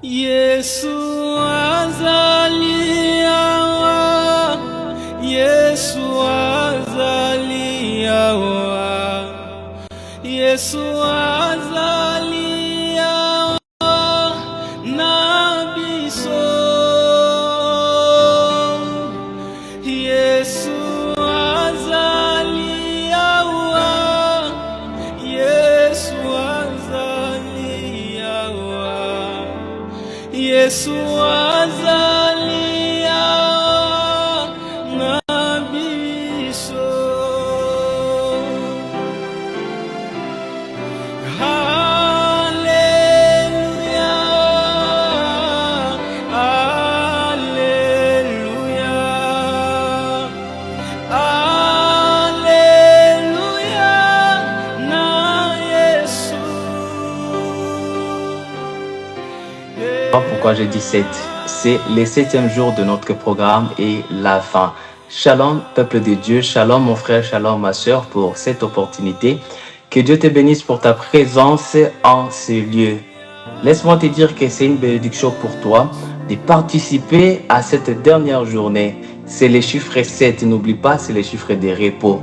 Yesu azaliawa, Yesu azaliawa, Yesu azaliawa na biso. Yesu azaliawa, Yesu azaliawa, Yesu azaliawa na biso. Hallelujah, hallelujah, hallelujah na Yesu. Pourquoi je dis 7? C'est le 7e jour de notre programme et la fin. Shalom, peuple de Dieu. Shalom, mon frère. Shalom, ma soeur, pour cette opportunité. Que Dieu te bénisse pour ta présence en ce lieu. Laisse-moi te dire que c'est une bénédiction pour toi de participer à cette dernière journée. C'est le chiffre 7. N'oublie pas, c'est le chiffre de repos.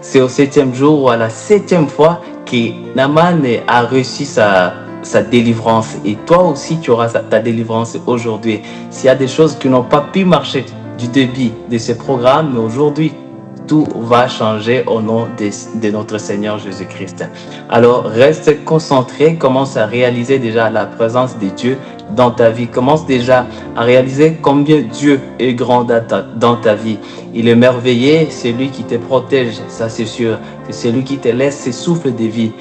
C'est au 7e jour ou à la 7e fois que Naaman a reçu sa délivrance, et toi aussi tu auras ta délivrance aujourd'hui. S'il y a des choses qui n'ont pas pu marcher du début de ce programme, mais aujourd'hui tout va changer au nom de notre Seigneur Jésus-Christ. Alors reste concentré, commence à réaliser déjà la présence de Dieu dans ta vie, commence déjà à réaliser combien Dieu est grand dans ta vie. Il est merveilleux, c'est lui qui te protège, ça c'est sûr, c'est lui qui te laisse ses souffles de vie.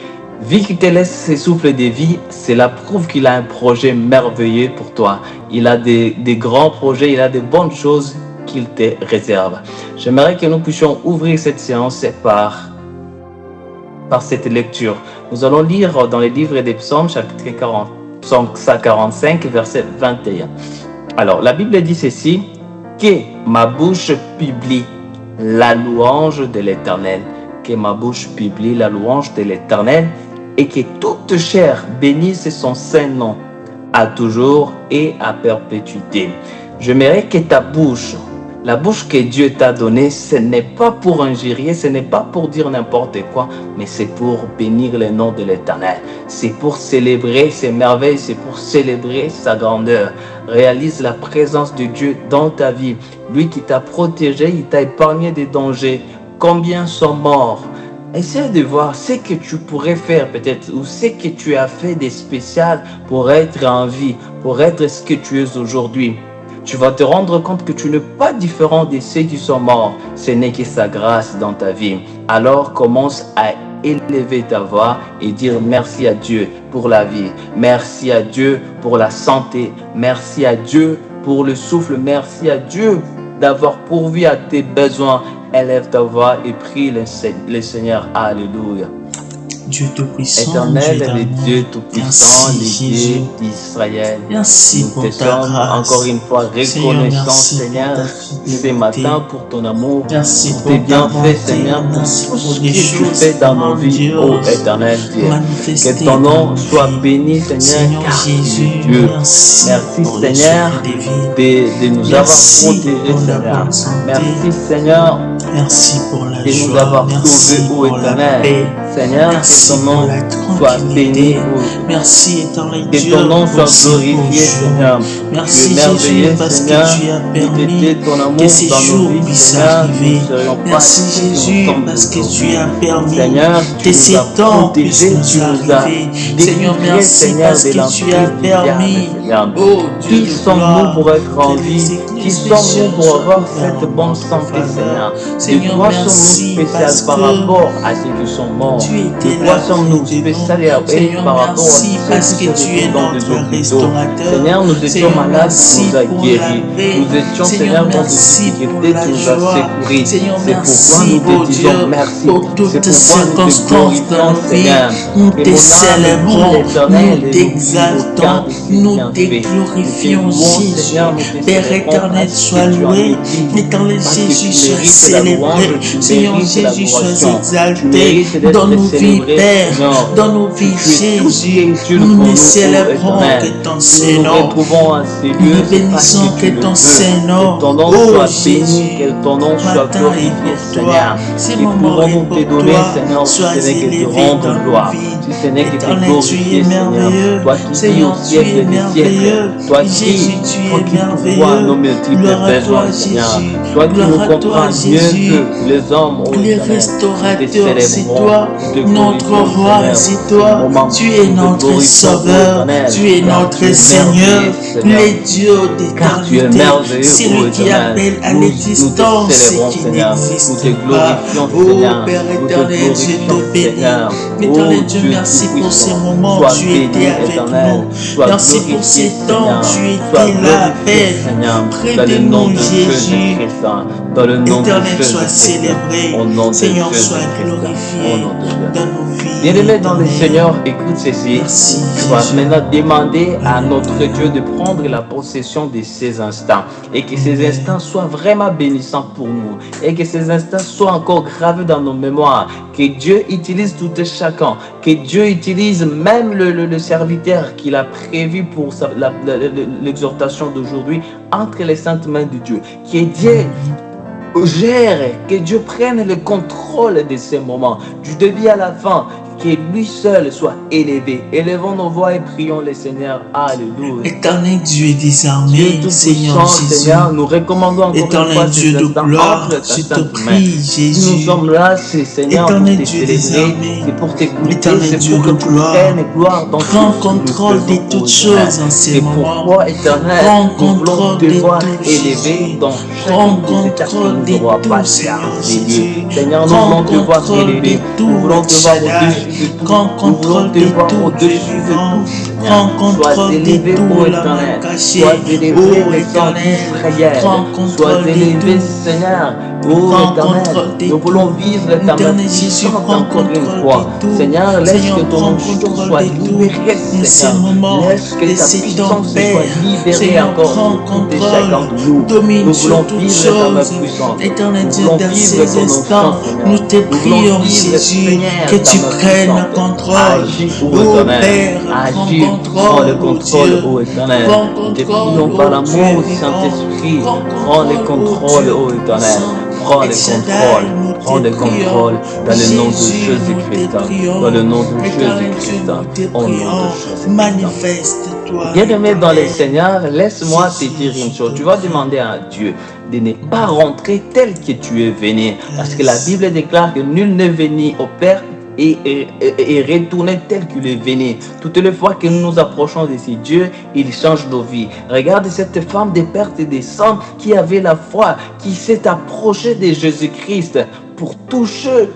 Vu qu'il te laisse ses souffles de vie, c'est la preuve qu'il a un projet merveilleux pour toi. Il a des grands projets, il a de bonnes choses qu'il te réserve. J'aimerais que nous puissions ouvrir cette séance par cette lecture. Nous allons lire dans le livre des Psaumes, chapitre 40, Psaume 145, verset 21. Alors, la Bible dit ceci: que ma bouche publie la louange de l'Éternel. Que ma bouche publie la louange de l'Éternel, et que toute chair bénisse son saint nom, à toujours et à perpétuité. J'aimerais que ta bouche, la bouche que Dieu t'a donnée, ce n'est pas pour injurier, ce n'est pas pour dire n'importe quoi, mais c'est pour bénir le nom de l'Éternel. C'est pour célébrer ses merveilles, c'est pour célébrer sa grandeur. Réalise la présence de Dieu dans ta vie. Lui qui t'a protégé, il t'a épargné des dangers. Combien sont morts? Essaie de voir ce que tu pourrais faire peut-être, ou ce que tu as fait de spécial pour être en vie, pour être ce que tu es aujourd'hui. Tu vas te rendre compte que tu n'es pas différent de ceux qui sont morts. Ce n'est que sa grâce dans ta vie. Alors commence à élever ta voix et dire merci à Dieu pour la vie. Merci à Dieu pour la santé. Merci à Dieu pour le souffle. Merci à Dieu d'avoir pourvu à tes besoins. Élève ta voix et prie le Seigneur. Alléluia. Dieu Tout-Puissant, Éternel, le Dieu Tout-Puissant, le Dieu d'Israël. Merci nous pour te ta sommes grâce. encore une fois reconnaissants, Seigneur, ce matin pour ton amour, merci pour pour tes ta bienfaits, bonté. Seigneur, pour Merci tout pour ce des que tu choses fais dans nos vies, ô grandioses. éternel Dieu. Manifestées Que ton dans nom nos soit vies. béni, Seigneur, Seigneur car tu Jésus, es Dieu. merci pour les Seigneur, souffles de vie. de nous Merci avoir protégés, pour la Seigneur. bonne santé. Merci, Seigneur, Merci pour la de nous joie. avoir Merci sauvés, ô pour la éternel. paix. Seigneur, Merci que ton pour nom la soit béni, tranquillité. ô Merci éternel que Dieu ton nom pour soit ces glorifié, beaux jours. Seigneur. Merci Tu es Jésus merveilleux, parce Seigneur. que tu as permis C'était ton amour que ces dans nos jours vies, puissent Seigneur. arriver. Nous ne serions pas Merci ici où nous Jésus sommes parce que aujourd'hui. tu as permis Seigneur, tu que nous ces as temps puissent protégés, nous tu nous as arriver. Seigneur, délivrés, merci Seigneur, parce de que tu l'emprise as du diable, permis. Seigneur. Oh Dieu Qui de sommes-nous gloire, pour être en que les vie? églises Qui sommes-nous pour avoir cette bonne santé, Seigneur? Seigneur, De quoi merci sommes-nous parce spécial par que rapport à ceux qui sont morts? tu étais De quoi là sommes-nous près de nous. spécial Seigneur, par rapport à merci parce ceux que qui tu es sont dans des notre hôpitaux? restaurateur. Seigneur, nous étions Seigneur, malades, merci tu nous as pour guéris. la paix. Nous étions, Seigneur, Seigneur, dans des merci pour difficultés, la tu nous as joie. secourus. Seigneur, C'est pourquoi merci, nous oh te Dieu, disons merci. pour C'est toutes pourquoi nous te circonstances glorifions, dans nos vies. Seigneur. Nous Que te mon âme célébrons, loue l'Éternel nous et t'exaltons, l'oublie aucun de ses nous te bienfaits. glorifions, Nous te louons, Jésus. Seigneur, nous te Père célébrons éternel, Éternel, sois loué. Éternel Jésus, sois célébré. Seigneur Jésus, sois exalté dans nos vies, Père, dans nos vies, Jésus. Nous ne célébrons que ton Saint-Nom. Nous bénissons que ton Saint-Nom. Oh Jésus, ton nom soit glorifié, Seigneur. Ces Et moments pouvons nous te donner, Seigneur, si sois ce n'est que te élevé rendre dans nos gloire, vies. si ce n'est que te Éternel, tu glorifier, es Seigneur. merveilleux. Toi qui vis Seigneur, au tu siècle es des merveilleux. siècles, toi qui Jésus, tu es pourvois nos merveilleux. multiples Gloire à toi, besoins, Seigneur. Jésus. Toi qui nous Gloire à toi, comprends mieux Jésus. que les hommes, oh Les Éternel. restaurateurs, Te c'est célébrons, toi. te Notre glorifions, roi, Seigneur. c'est toi. Moment Tu es de notre glorification, sauveur. Éternel. Tu es Car notre tu es Seigneur. merveilleux, Seigneur. Les dieux Car tu es d'éternité. merveilleux, C'est ô lui qui Éternel. appelle à Nous te l'existence ce célébrons, qui Seigneur. Nous n'existe te pas. glorifions, Oh Seigneur. Père Nous te éternel, je glorifions, te bénis. Seigneur. Éternel Oh Dieu, Dieu merci pour ces tout-puissant. moments Sois où tu étais béni, avec Éternel. nous. Sois Merci pour glorifié, ces temps, Seigneur. tu Sois étais là, glorifié, Père. Seigneur. Près Dans de le nom nous, de Jésus. Jésus-Christ. Dans le nom de Éternel, sois Jésus-Christ. célébré. Au nom de Seigneur, sois Jésus-Christ. glorifié Au nom de Jésus. dans nos vies. Bien-aimé dans le Éternel. Seigneur, écoute ceci. Merci, Tu vas Jésus. maintenant demander à notre Dieu de prendre la possession de ces instants et que ces instants soient vraiment bénissants pour nous et que ces instants soient encore gravés dans nos mémoires. Que Dieu utilise tout et chacun. Que Dieu utilise même le serviteur qu'il a prévu pour l'exhortation d'aujourd'hui entre les saintes mains de Dieu. Que Dieu gère, que Dieu prenne le contrôle de ces moments, du début à la fin, que lui seul soit élevé. Élevons nos voix et prions le Seigneur. Alléluia. Éternel Dieu des Dieu armées, Seigneur tout-puissant, Jésus. Seigneur, nous recommandons encore une fois Éternel Dieu ces de instants gloire, entre ta je te sainte main. prie, Si nous Jésus. sommes là, c'est Seigneur pour Éternel te Dieu des célébrer, armées, c'est pour t'écouter, Éternel c'est Dieu pour que de tu gloire, prennes gloire dans prends tout ce que nous contrôle de faisons, toutes ô choses Éternel. en ces C'est moments. pourquoi, Éternel, Prends nous voulons contrôle te de voir tout, élevé Jésus. dans Prends chacune des étapes que contrôle nous de aurons tout, passées Seigneur à Jésus. Dieu. Seigneur, nous Prends voulons te voir contrôle élevé. de tout, Nous voulons te voir Shaddai. au-dessus de tout. Prends Nous voulons contrôle te de voir tout, au-dessus Dieu de vivant. tout. Prends Sois contrôle de élevé, tout, ô la main Éternel. cachée. Sois élevé, Oh les saints Éternel, d'Israël. prends Sois contrôle de élevé, tout. Seigneur. Oh Prends Éternel, contrôle de nous voulons tout. vivre ta main Éternel Jésus, puissante prends encore une contrôle fois. de tout. Seigneur, laisse Seigneur, que ton prends onction contrôle soit de tout. libérée, En ces Seigneur. moments Laisse que de ta ces temps, puissance soit Père. libérée Seigneur, encore prends sur tout et contrôle. chacun de nous. Domine Nous sur voulons toutes vivre ta main choses. puissante. Éternel Nous Dieu, voulons dans vivre ces ton instants, onction, Seigneur. nous te Nous voulons prions, vivre, Jésus, Seigneur, que ta tu main prennes puissante. contrôle. Agis, ô Oh Éternel. Père, prends Agis, prends contrôle, le ô contrôle, Dieu. ô Éternel. Prends Nous te contrôle, prions par ô l'amour Dieu du vivant. Saint-Esprit. Prends Prends le contrôle, contrôle, ô ô Dieu Éternel. puissant. Prends le El Shaddai, contrôle. nous Prends te le prions. contrôle dans le nom de Jésus, Jésus-Christ. nous te prions. Dans le nom de Éternel Dieu, Jésus-Christ. nous te Au nom de prions. Jésus-Christ. Manifeste-toi. Bien-aimé dans le Éternel. Seigneur, laisse-moi te Jésus, dire une je chose. te Tu vas prie. demander à Dieu de ne pas rentrer tel que tu es venu. Parce que la Bible déclare que nul n'est venu au Père et retourner tel qu'il est venu. Toutes les fois que nous nous approchons de ce Dieu, il change nos vies. Regarde cette femme de perte et de sang qui avait la foi, qui s'est approchée de Jésus-Christ pour toucher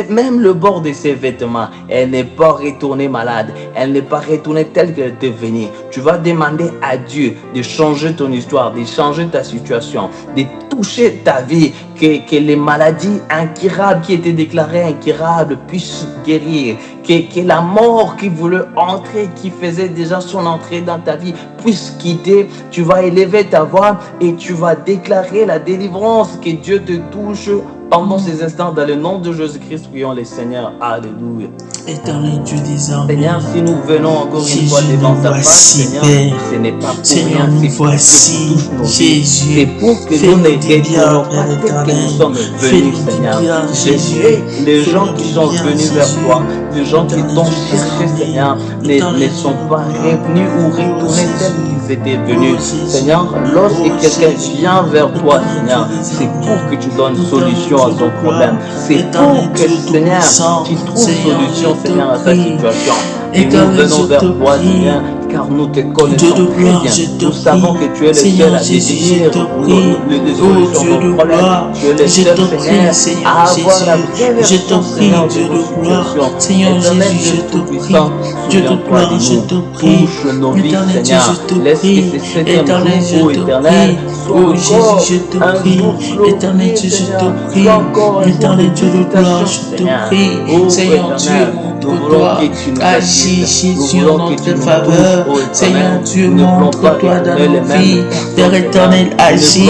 même le bord de ses vêtements. Elle n'est pas retournée malade. Elle n'est pas retournée telle qu'elle était venue. Tu vas demander à Dieu de changer ton histoire, de changer ta situation, de toucher ta vie, que les maladies incurables qui étaient déclarées incurables puissent guérir, que la mort qui voulait entrer, qui faisait déjà son entrée dans ta vie, puisse quitter. Tu vas élever ta voix et tu vas déclarer la délivrance, que Dieu te touche pendant ces instants. Dans le nom de Jésus-Christ, prions le Seigneur. Alléluia. Éternel Dieu des armées. Seigneur, si nous venons encore une Jésus, fois devant nous ta face, voici, Seigneur, Père. ce n'est pas pour Seigneur, rien, nous c'est pour que voici, tu touches nos vies. Jésus. C'est pour que Fais-nous nous ne du bien, retournons pas Père tel que éternel. nous sommes venus, Fais-nous du Seigneur. bien, Je Jésus. sais, les gens Fais-nous qui du sont bien, venus vers Jésus. toi, les gens qui Éternel t'ont Dieu des cherché, armées. Seigneur, Éternel ne Dieu sont de pas gloire. revenus ou retournés Oh, tels qu'ils étaient venus. Oh, Jésus. Seigneur, lorsque Oh, quelqu'un Jésus. vient vers toi, Éternel Seigneur, Dieu des c'est armées. pour que tu donnes Éternel solution à Dieu son de problème. gloire. C'est Éternel pour que, Dieu Seigneur, tout-puissant. tu trouves Seigneur, solution, je te Seigneur, à ta prie. situation. Et nous Éternel, venons je vers te toi, prie. Seigneur, car nous te Dieu connaissons de très gloire, bien. je te Nous savons prie. que tu es le Seigneur seul à Jésus, je définir te les prie. Oh solutions Dieu de de nos problèmes. gloire, Tu es le je seul, te prie, Seigneur, Seigneur à avoir la Jésus. vraie Je te version, prie, Seigneur, Dieu de nos de gloire. situations. Seigneur Éternel Jésus, Dieu je te prie. tout-puissant, Dieu de souviens-toi gloire, de je nous. te prie. Touche nos vies, Éternel Dieu, Seigneur. je te Laisse que prie. ce septième Éternel, jour, je ô te Éternel, prie. soit Oh encore Jésus, je te un prie. jour glorifié, Éternel Dieu, je Seigneur. te prie. Soit encore un jour Éternel de Dieu de gloire, visitation, je te Seigneur. prie. Oh, Seigneur, tu es Éternel, mon montre-toi, agis Jésus en notre faveur. Seigneur Dieu, montre-toi dans nos vies. Père éternel, agis,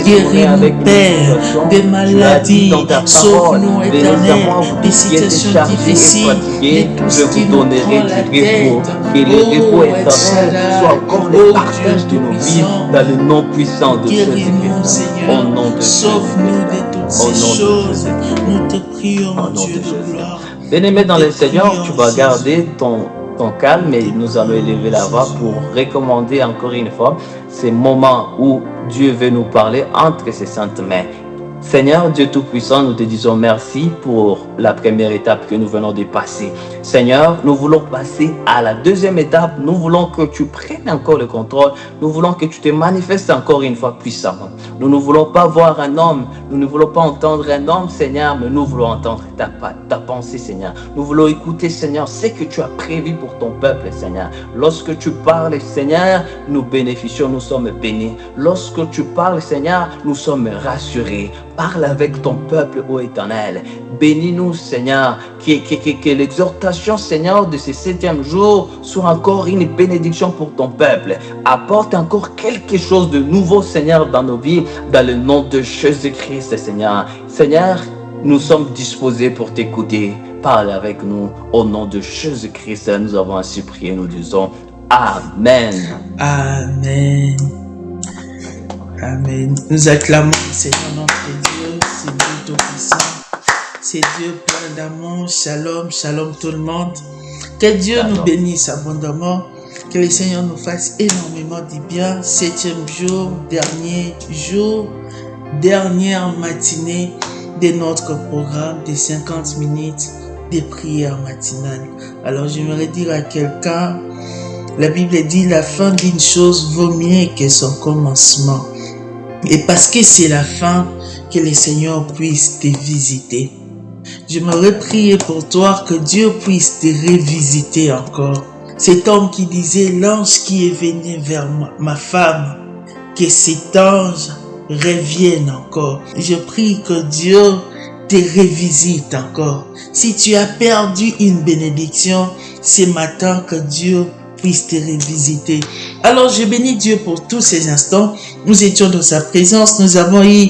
guéris-nous, Père, des maladies, sauve-nous, éternel, des situations difficiles, de tout ce qui nous prend la tête. Oh, soit encore le partage de nos vies dans le nom puissant de Jésus-Christ. Au nom de sauve-nous de toutes ces choses. Nous te prions, Dieu de gloire. Bien-aimé dans le Seigneur, tu vas garder ton calme et nous allons élever la voix pour recommander encore une fois ces moments où Dieu veut nous parler entre ses saintes mains. Seigneur Dieu Tout-Puissant, nous te disons merci pour la première étape que nous venons de passer. Seigneur, nous voulons passer à la deuxième étape. Nous voulons que tu prennes encore le contrôle. Nous voulons que tu te manifestes encore une fois puissamment. Nous ne voulons pas voir un homme. Nous ne voulons pas entendre un homme, Seigneur, mais nous voulons entendre ta pensée, Seigneur. Nous voulons écouter, Seigneur, ce que tu as prévu pour ton peuple, Seigneur. Lorsque tu parles, Seigneur, nous bénéficions, nous sommes bénis. Lorsque tu parles, Seigneur, nous sommes rassurés. Parle avec ton peuple, ô Éternel. Bénis-nous, Seigneur. Que l'exhortation, Seigneur, de ce 7e jour soit encore une bénédiction pour ton peuple. Apporte encore quelque chose de nouveau, Seigneur, dans nos vies, dans le nom de Jésus-Christ, Seigneur. Seigneur, nous sommes disposés pour t'écouter. Parle avec nous. Au nom de Jésus-Christ, nous avons ainsi prié. Nous disons Amen. Amen. Amen. Nous acclamons le Seigneur notre Dieu, c'est Dieu Tout-Puissant, c'est Dieu plein d'amour. Shalom, shalom tout le monde. Que Dieu nous bénisse abondamment, que le Seigneur nous fasse énormément du bien. 7e jour, dernière matinée de notre programme de 50 minutes de prière matinale. Alors j'aimerais dire à quelqu'un, la Bible dit la fin d'une chose vaut mieux que son commencement. Et parce que c'est la fin, que le Seigneur puisse te visiter. J'aimerais prier pour toi que Dieu puisse te revisiter encore. Cet homme qui disait, l'ange qui est venu vers ma femme, que cet ange revienne encore. Je prie que Dieu te revisite encore. Si tu as perdu une bénédiction, ce matin que Dieu puisse te revisiter. Alors je bénis Dieu pour tous ces instants. Nous étions dans sa présence. Nous avons eu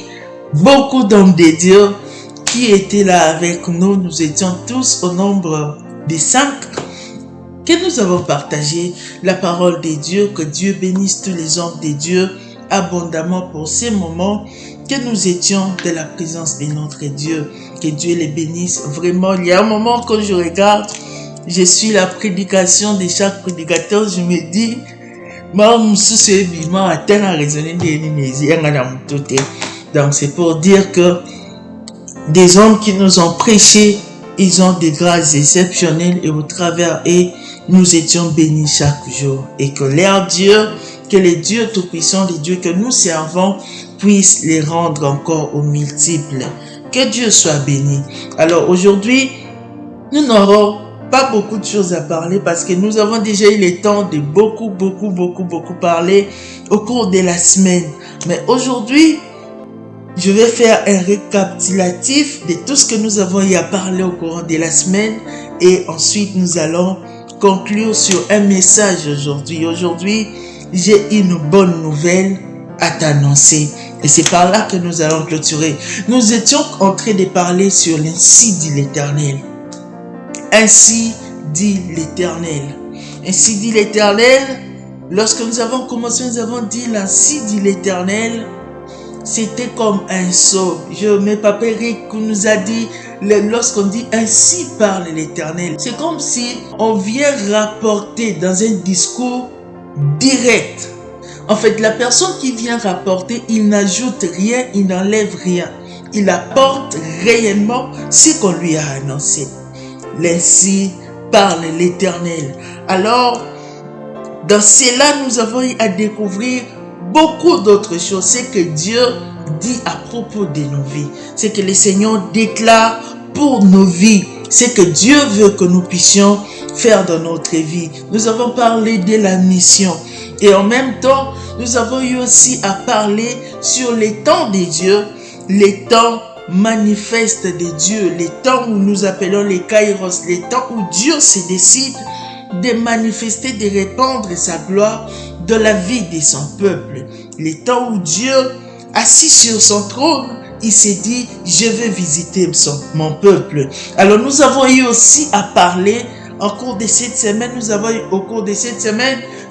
beaucoup d'hommes de Dieu qui étaient là avec nous. Nous étions tous au nombre de 5 que nous avons partagé la parole de Dieu. Que Dieu bénisse tous les hommes de Dieu abondamment pour ces moments que nous étions de la présence de notre Dieu. Que Dieu les bénisse. Vraiment, il y a un moment quand je regarde, je suis la prédication de chaque prédicateur, je me dis, donc c'est pour dire que des hommes qui nous ont prêché, ils ont des grâces exceptionnelles et au travers et nous étions bénis chaque jour. Et que leur Dieu, que les dieux tout-puissants, les dieux que nous servons, puissent les rendre encore aux multiples. Que Dieu soit béni. Alors aujourd'hui, nous n'aurons pas beaucoup de choses à parler parce que nous avons déjà eu le temps de beaucoup parler au cours de la semaine. Mais aujourd'hui, je vais faire un récapitulatif de tout ce que nous avons eu à parler au cours de la semaine et ensuite nous allons conclure sur un message aujourd'hui. Aujourd'hui, j'ai une bonne nouvelle à t'annoncer et c'est par là que nous allons clôturer. Nous étions en train de parler sur l'ainsi dit l'Éternel. Ainsi dit l'Éternel. Ainsi dit l'Éternel. Lorsque nous avons commencé, nous avons dit l'ainsi dit l'Éternel. C'était comme un sceau. Mes papa Eric nous a dit, lorsqu'on dit ainsi parle l'Éternel, c'est comme si on vient rapporter dans un discours direct. En fait, la personne qui vient rapporter, il n'ajoute rien, il n'enlève rien. Il apporte réellement ce qu'on lui a annoncé. L'ainsi parle l'Éternel. Alors, dans cela, nous avons eu à découvrir beaucoup d'autres choses. C'est que Dieu dit à propos de nos vies. C'est que le Seigneur déclare pour nos vies. C'est que Dieu veut que nous puissions faire dans notre vie. Nous avons parlé de la mission. Et en même temps, nous avons eu aussi à parler sur les temps de Dieu, les temps manifeste de Dieu, les temps où nous appelons les kairos, les temps où Dieu se décide de manifester, de répandre sa gloire dans la vie de son peuple. Les temps où Dieu, assis sur son trône, il s'est dit, je vais visiter mon peuple. Alors nous avons eu aussi à parler, au cours de cette semaine,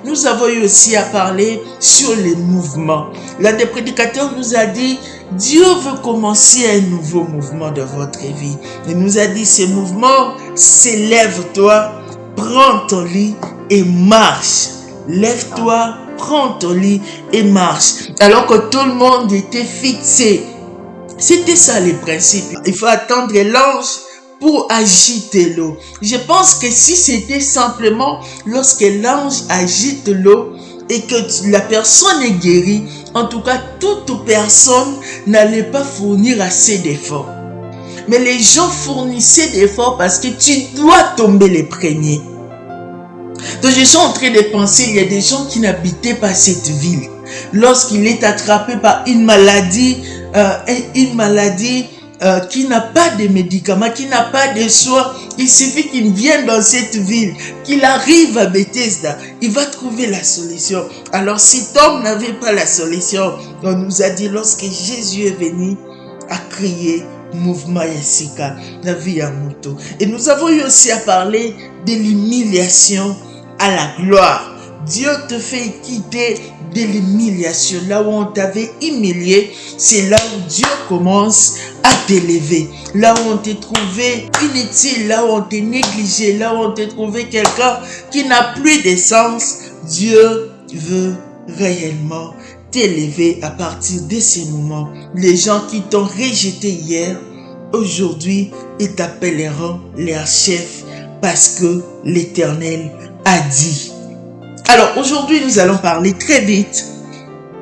nous avons eu aussi à parler sur les mouvements. L'un des prédicateurs nous a dit, Dieu veut commencer un nouveau mouvement de votre vie. Il nous a dit, ce mouvement, c'est lève-toi, prends ton lit et marche. Lève-toi, prends ton lit et marche. Alors que tout le monde était fixé. C'était ça les principes. Il faut attendre l'ange pour agiter l'eau. Je pense que si c'était simplement lorsque l'ange agite l'eau et que la personne est guérie, en tout cas, toute personne n'allait pas fournir assez d'efforts. Mais les gens fournissaient d'efforts parce que tu dois tomber les premiers. Donc je suis en train de penser, il y a des gens qui n'habitaient pas cette ville. Lorsqu'il est attrapé par une maladie qui n'a pas de médicaments, qui n'a pas de soins, il suffit qu'il vienne dans cette ville, qu'il arrive à Bethesda, il va trouver la solution. Alors cet homme n'avait pas la solution. On nous a dit lorsque Jésus est venu à crier, mouvement Yassika, la vie à moto. Et nous avons eu aussi à parler de l'humiliation à la gloire. Dieu te fait quitter de l'humiliation. Là où on t'avait humilié, c'est là où Dieu commence à t'élever. Là où on t'a trouvé inutile, là où on t'a négligé, là où on t'a trouvé quelqu'un qui n'a plus de sens, Dieu veut réellement t'élever à partir de ces moments. Les gens qui t'ont rejeté hier, aujourd'hui, ils t'appelleront leur chef parce que l'Éternel a dit. Alors aujourd'hui, nous allons parler très vite.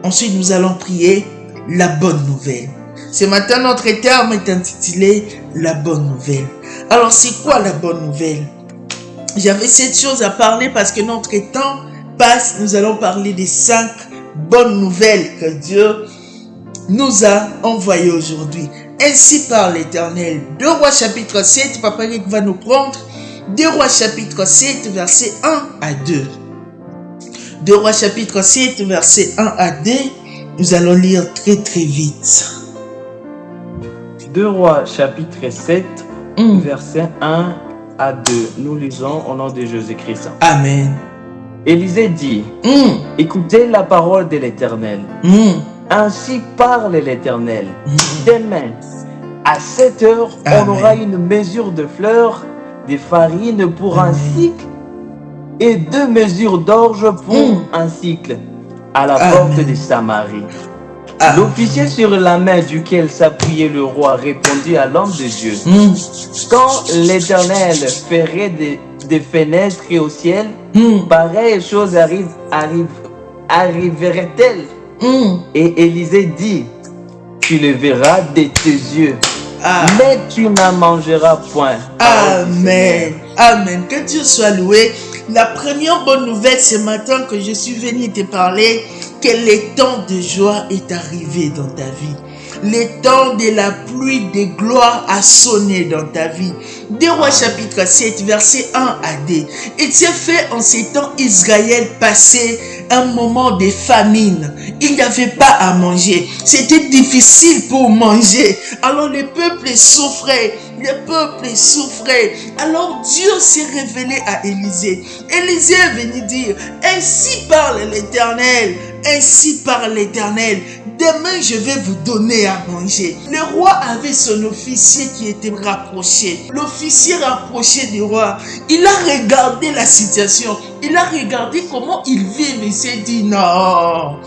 Ensuite, nous allons prier la bonne nouvelle. Ce matin, notre terme est intitulé la bonne nouvelle. Alors, c'est quoi la bonne nouvelle? J'avais cette chose à parler parce que notre temps passe. Nous allons parler des 5 bonnes nouvelles que Dieu nous a envoyées aujourd'hui. Ainsi parle l'Éternel. 2 Rois chapitre 7, Papa Rick va nous prendre. 2 Rois chapitre 7, versets 1 à 2. 2 Rois chapitre 7, versets 1 à 2. Nous allons lire très vite. 2 Rois chapitre 7, versets 1 à 2. Nous lisons au nom de Jésus-Christ. Amen. Élisée dit, écoutez la parole de l'Éternel. Ainsi parle l'Éternel. Demain, à 7 heures, on aura une mesure de fleurs, de farine pour un cycle et 2 mesures d'orge pour un cycle à la porte de Samarie. L'officier sur la main duquel s'appuyait le roi répondit à l'homme de Dieu. Quand l'Éternel ferait des fenêtres au ciel, pareille chose arriverait-elle? Et Élisée dit, tu le verras de tes yeux, mais tu n'en mangeras point. Amen. Amen. Que Dieu soit loué. La première bonne nouvelle ce matin que je suis venu te parler, que le temps de joie est arrivé dans ta vie. Le temps de la pluie de gloire a sonné dans ta vie. 2 Rois chapitre 7, verset 1 à 2. Et Dieu fait en ces temps Israël passer un moment de famine. Il n'y avait pas à manger. C'était difficile pour manger. Alors le peuple souffrait. Alors Dieu s'est révélé à Élisée. Élisée est venu dire, ainsi parle l'Éternel. Ainsi parle l'Éternel. Demain, je vais vous donner à manger. Le roi avait son officier qui était rapproché. L'officier rapproché du roi, il a regardé la situation. Il a regardé comment il vit. Il s'est dit, non.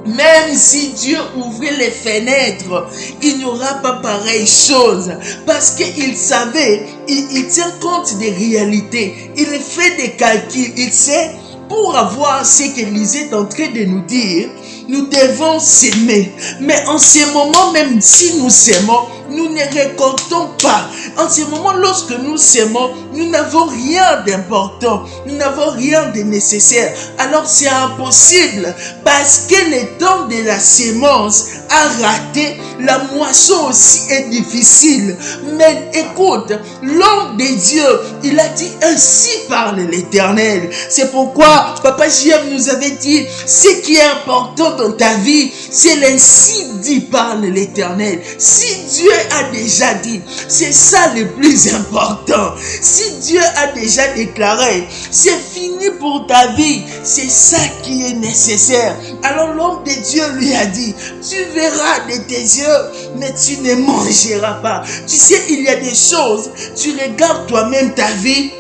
Même si Dieu ouvrait les fenêtres, il n'y aura pas pareille chose. Parce qu'il savait, il tient compte des réalités. Il fait des calculs. Il sait, pour avoir ce qu'Élisée est en train de nous dire, nous devons s'aimer. Mais en ce moment, même si nous s'aimons, nous ne récoltons pas. En ce moment, lorsque nous s'aimons, nous n'avons rien d'important. Nous n'avons rien de nécessaire. Alors c'est impossible parce que le temps de la sémence a raté, la moisson aussi est difficile. Mais écoute, l'homme de Dieu, il a dit ainsi parle l'Éternel. C'est pourquoi Papa JM nous avait dit, ce qui est important dans ta vie, c'est l'ainsi dit parle l'Éternel. Si Dieu a déjà dit, c'est ça le plus important. Si Dieu a déjà déclaré, c'est fini pour ta vie, c'est ça qui est nécessaire. Alors l'homme de Dieu lui a dit, tu verras de tes yeux, mais tu ne mangeras pas. Tu sais, il y a des choses, tu regardes toi-même ta vie,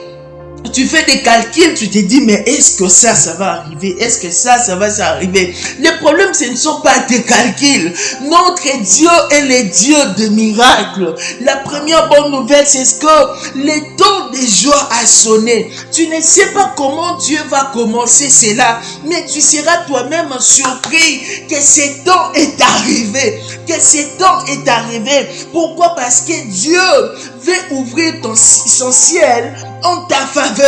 tu fais des calculs, tu te dis, mais est-ce que ça va arriver? Est-ce que ça va arriver? Les problèmes, ce ne sont pas tes calculs. Notre Dieu est le Dieu de miracles. La première bonne nouvelle, c'est ce que le temps de joie a sonné. Tu ne sais pas comment Dieu va commencer cela, mais tu seras toi-même surpris que ce temps est arrivé. Que ce temps est arrivé. Pourquoi? Parce que Dieu veut ouvrir son ciel en ta faveur.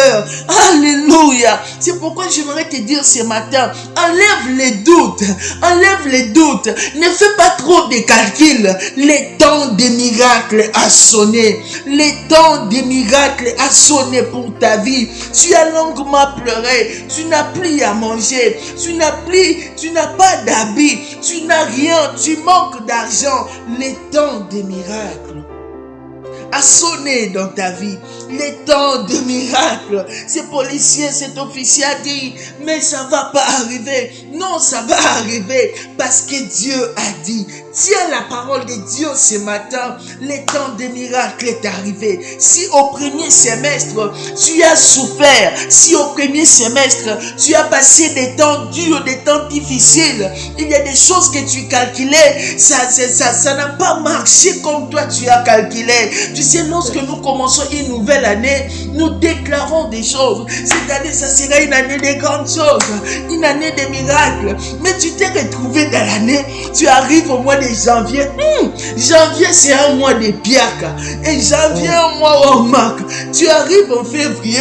Alléluia. C'est pourquoi j'aimerais te dire ce matin, enlève les doutes. Enlève les doutes. Ne fais pas trop de calculs. Le temps des miracles a sonné. Le temps des miracles a sonné pour ta vie. Tu as longuement pleuré. Tu n'as plus à manger. Tu n'as pas d'habits. Tu n'as rien. Tu manques d'argent. Le temps des miracles a sonné dans ta vie. Les temps de miracles. Ce policier, cet officier a dit, mais ça va pas arriver. Non, ça va arriver parce que Dieu a dit. Tiens la parole de Dieu ce matin. Le temps des miracles est arrivé. Si au premier semestre, tu as souffert, si au premier semestre, tu as passé des temps durs, des temps difficiles, il y a des choses que tu calculais, ça n'a pas marché comme toi tu as calculé. Tu sais, lorsque nous commençons une nouvelle année, nous déclarons des choses. Cette année, ça sera une année de grandes choses, une année de miracles. Mais tu t'es retrouvé dans l'année, tu arrives au mois de janvier. Janvier, c'est un mois de piaka. Et janvier, un mois où on marque. Tu arrives en février,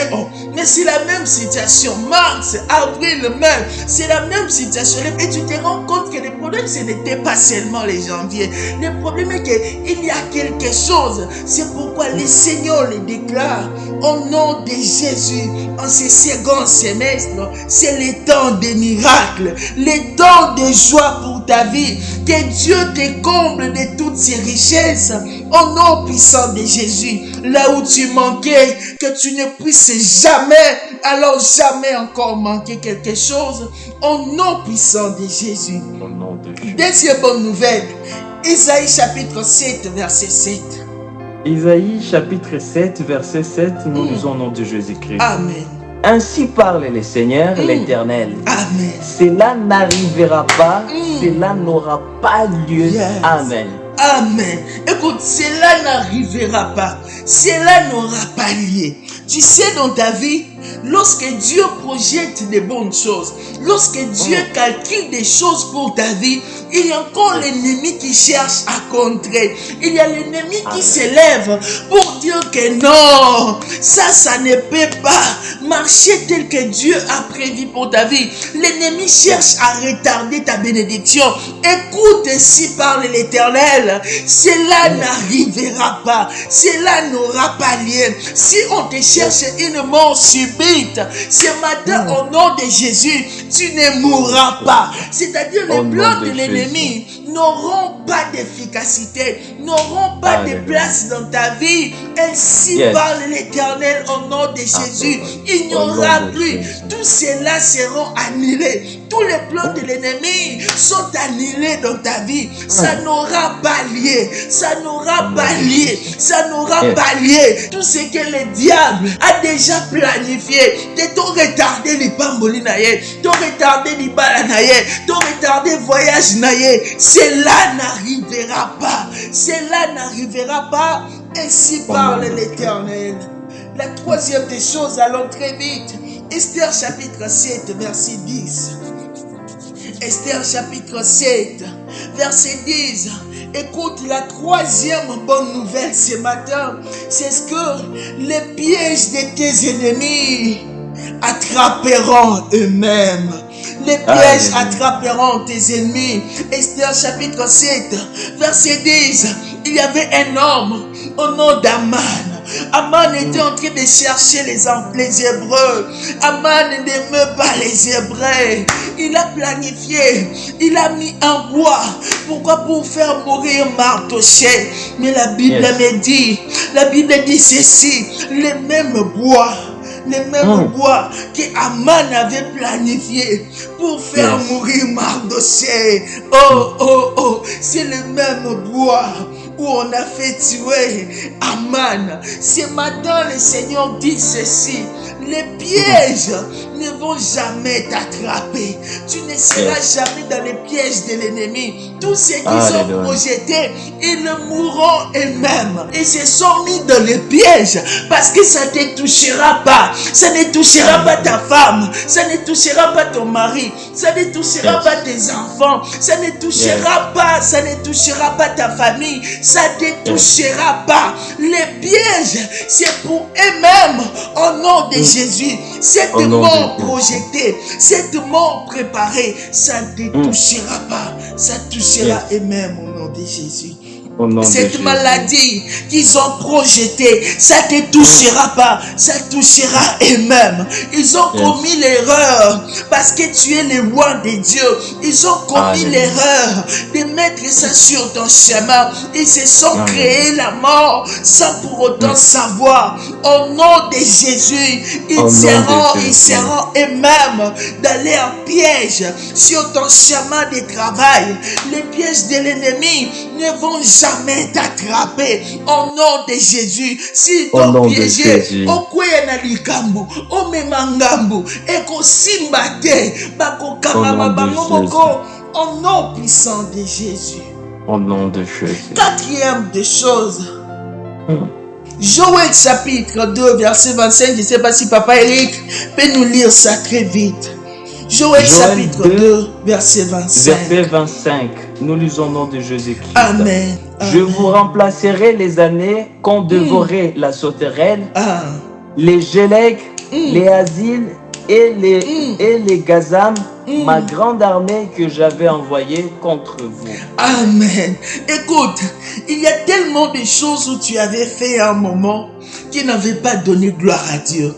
mais c'est la même situation. Mars, avril, mai, c'est la même situation. Et tu te rends compte que le problème, ce n'était pas seulement les janvier. Le problème est qu'il y a quelque chose. C'est pourquoi le Seigneur le déclare au nom de Jésus. En ce second semestre, c'est le temps des miracles, le temps de joie pour ta vie. Que Dieu te comble de toutes ses richesses au nom puissant de Jésus. Là où tu manquais, que tu ne puisses jamais, alors jamais encore manquer quelque chose au nom puissant de Jésus. Au nom de Jésus. Deuxième bonne nouvelle, Isaïe chapitre 7, verset 7. Isaïe chapitre 7, verset 7, nous lisons au nom de Jésus-Christ. Amen. Ainsi parle le Seigneur, l'Éternel. Amen. Cela n'arrivera pas, cela n'aura pas lieu. Yes. Amen. Amen. Écoute, cela n'arrivera pas. Cela n'aura pas lieu. Tu sais, dans ta vie, lorsque Dieu projette de bonnes choses, lorsque Dieu calcule des choses pour ta vie, il y a encore l'ennemi qui cherche à contrer. Il y a l'ennemi qui s'élève pour dire que non, ça ne peut pas marcher tel que Dieu a prévu pour ta vie. L'ennemi cherche à retarder ta bénédiction. Écoute, ainsi parle l'Éternel. Cela n'arrivera pas. Cela n'aura pas lieu. Si on te cherche une mort subite, ce matin, au nom de Jésus, tu ne mourras pas. C'est-à-dire, les plans de l'ennemi n'auront pas d'efficacité, n'auront pas de place dans ta vie. Ainsi parle l'Éternel au nom de Jésus. Il n'y aura plus. Tout cela seront annulés. Tous les plans de l'ennemi sont annulés dans ta vie. Ça n'aura pas lieu. Ça n'aura pas lieu. Ça n'aura pas lieu. Tout ce que le diable a déjà planifié, de t'ont retardé les pamboli naye, t'ont retardé les balanaye, t'ont retardé voyage naye. Cela n'arrivera pas. Cela n'arrivera pas. Ainsi parle l'Éternel. La troisième des choses, allons très vite. Esther chapitre 7, verset 10. Esther chapitre 7, verset 10. Écoute, la troisième bonne nouvelle ce matin, c'est ce que les pièges de tes ennemis attraperont eux-mêmes. Les pièges attraperont tes ennemis. Esther chapitre 7, verset 10. Il y avait un homme au nom d'Aman. Aman était en train de chercher les Hébreux. Aman n'aimait pas les Hébreux. Il a planifié, il a mis un bois. Pourquoi? Pour faire mourir Mardochée. Mais la Bible me dit, ceci, les mêmes bois que Aman avait planifié pour faire mourir Mardochée. Oh, c'est le même bois où on a fait tuer Aman. Ce matin, le Seigneur dit ceci: les pièges ne vont jamais t'attraper. Tu ne seras jamais dans les pièges de l'ennemi. Tous ceux qui sont projetés, ils ne mourront eux-mêmes. Ils se sont mis dans les pièges parce que ça ne te touchera pas. Ça ne touchera pas ta femme. Ça ne touchera pas ton mari. Ça ne touchera pas tes enfants. Ça ne touchera pas. Ça ne touchera pas ta famille. Ça ne te touchera pas. Les pièges, c'est pour eux-mêmes au nom de Jésus. Cette mort projetée, cette mort préparée, ça ne te touchera pas. Ça touchera eux-mêmes au nom de Jésus. Cette maladie qu'ils ont projetée, ça ne te touchera pas, ça touchera eux-mêmes. Ils ont commis l'erreur parce que tu es le roi de Dieu. Ils ont commis l'erreur de mettre ça sur ton chemin. Ils se sont créés la mort sans pour autant savoir. Au nom de Jésus, ils seront eux-mêmes dans leur piège sur ton chemin de travail. Les pièges de l'ennemi ne vont jamais t'attraper au nom de Jésus. Si ton piégé okweye na likambo omemangambo ekosimbate bakokangama bango moko au nom puissant de Jésus. Au nom de Jésus. Quatrième des choses. Joël chapitre 2 verset 25. Je ne sais pas si Papa Eric peut nous lire ça très vite. Joël chapitre 2 verset 25. Verset 25. Nous lisons au nom de Jésus-Christ. Amen. Je vous remplacerai les années qu'ont dévoré la sauterelle, les gélègues, les asiles et les gazam, ma grande armée que j'avais envoyée contre vous. Amen. Écoute, il y a tellement de choses où tu avais fait un moment qui n'avait pas donné gloire à Dieu.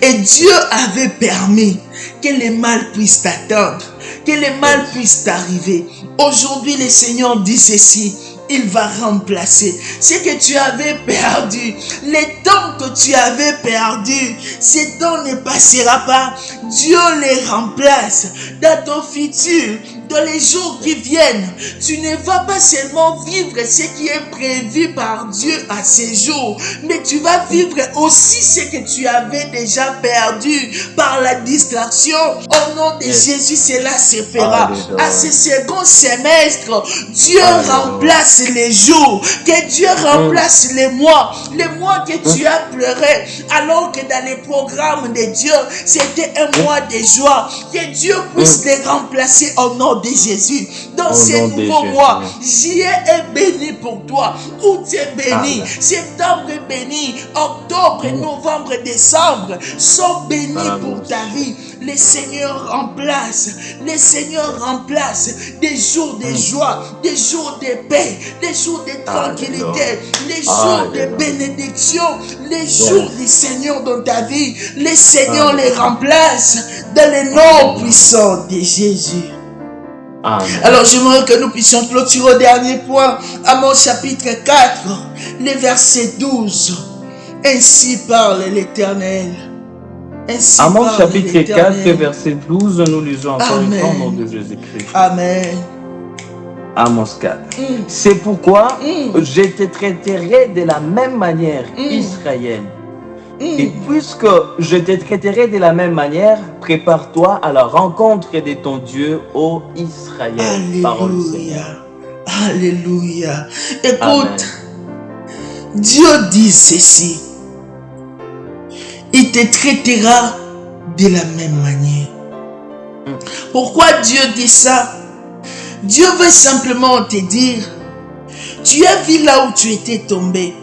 Et Dieu avait permis que les mal puissent t'atteindre, que les mal puissent t'arriver. Aujourd'hui, le Seigneur dit ceci: il va remplacer ce que tu avais perdu. Les temps que tu avais perdu, ces temps ne passera pas. Dieu les remplace dans ton futur. Dans les jours qui viennent, tu ne vas pas seulement vivre ce qui est prévu par Dieu à ces jours, mais tu vas vivre aussi ce que tu avais déjà perdu par la distraction. Au nom de Jésus, cela se fera. À ce second semestre, Dieu remplace les jours, que Dieu remplace les mois que tu as pleuré, alors que dans les programmes de Dieu, c'était un mois de joie. Que Dieu puisse les remplacer au nom de Jésus. Dans ces nouveaux mois, juillet est béni pour toi. Août est béni. Septembre est béni. Octobre, novembre, décembre sont bénis pour ta vie. Le Seigneur remplace. Le Seigneur remplace des jours de joie, des jours de paix, des jours de tranquillité, les jours de bénédiction, les jours du Seigneur dans ta vie. Le Seigneur les remplace dans le nom puissant de Jésus. Amen. Alors j'aimerais que nous puissions clôturer au dernier point, Amos chapitre 4, le verset 12. Ainsi parle l'Éternel. Amos chapitre 4, verset 12, nous lisons encore une fois au nom de Jésus-Christ. Amen. Amos 4. C'est pourquoi je te traiterai de la même manière, Israël. Et puisque je te traiterai de la même manière, prépare-toi à la rencontre de ton Dieu, ô Israël. Alléluia. Alléluia. Écoute, Dieu dit ceci: il te traitera de la même manière. Pourquoi Dieu dit ça? Dieu veut simplement te dire: tu as vu là où tu étais tombé,